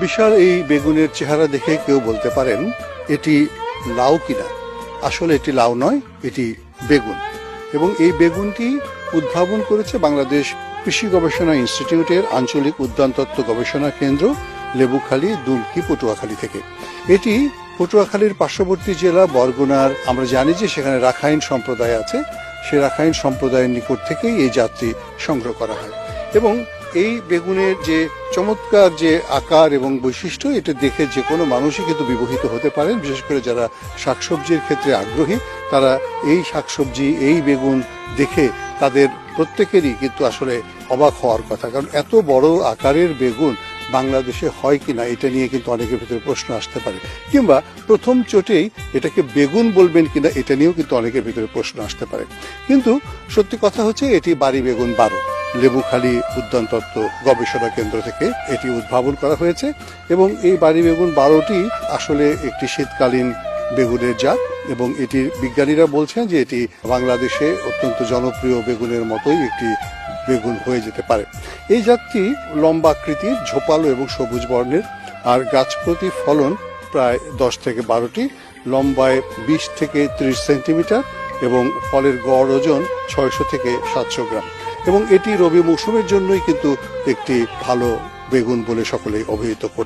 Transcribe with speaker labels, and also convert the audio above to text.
Speaker 1: বিশাল এই বেগুনের চেহারা দেখে কেউ বলতে পারেন এটি লাউ কিনা। আসলে এটি লাউ নয়, এটি বেগুন। এবং এই বেগুনটি উদ্ভাবন করেছে বাংলাদেশ কৃষি গবেষণা ইনস্টিটিউটের আঞ্চলিক উদ্যানতত্ত্ব গবেষণা কেন্দ্র লেবুখালী, দুমকি, পটুয়াখালী থেকে। এটি পটুয়াখালীর পার্শ্ববর্তী জেলা বরগুনার, আমরা জানি যে সেখানে রাখাইন সম্প্রদায় আছে, সে রাখাইন সম্প্রদায়ের নিকট থেকেই এই জাতটি সংগ্রহ করা হয়। এবং এই বেগুনের যে চমৎকার যে আকার এবং বৈশিষ্ট্য, এটা দেখে যে কোনো মানুষই কিন্তু বিমোহিত হতে পারেন। বিশেষ করে যারা শাকসবজির ক্ষেত্রে আগ্রহী, তারা এই শাকসবজি, এই বেগুন দেখে তাদের প্রত্যেকেরই কিন্তু আসলে অবাক হওয়ার কথা। কারণ এত বড় আকারের বেগুন বাংলাদেশে হয় কিনা এটা নিয়ে কিন্তু অনেকের ভিতরে প্রশ্ন আসতে পারে, কিংবা প্রথম চোটেই এটাকে বেগুন বলবেন কিনা এটা নিয়েও কিন্তু অনেকের ভিতরে প্রশ্ন আসতে পারে। কিন্তু সত্যি কথা হচ্ছে এটি বাড়ি বেগুন 12 লেবুখালী উদ্যানতত্ত্ব গবেষণা কেন্দ্র থেকে এটি উদ্ভাবন করা হয়েছে। এবং এই বাড়ি বেগুন 12টি আসলে একটি শীতকালীন বেগুনের জাত, এবং এটির বিজ্ঞানীরা বলছেন যে এটি বাংলাদেশে অত্যন্ত জনপ্রিয় বেগুনের মতোই একটি বেগুন হয়ে যেতে পারে। এই জাতটি লম্বা আকৃতির, ঝোপালো এবং সবুজ বর্ণের, আর গাছ প্রতি ফলন প্রায় 10 থেকে 12টি, লম্বায় 20 থেকে 30 সেন্টিমিটার এবং ফলের গড় ওজন 600 থেকে 700 গ্রাম। এবং এটি রবি মৌসুমের জন্যই কিন্তু একটি ভালো বেগুন বলে সকলেই অভিহিত করে।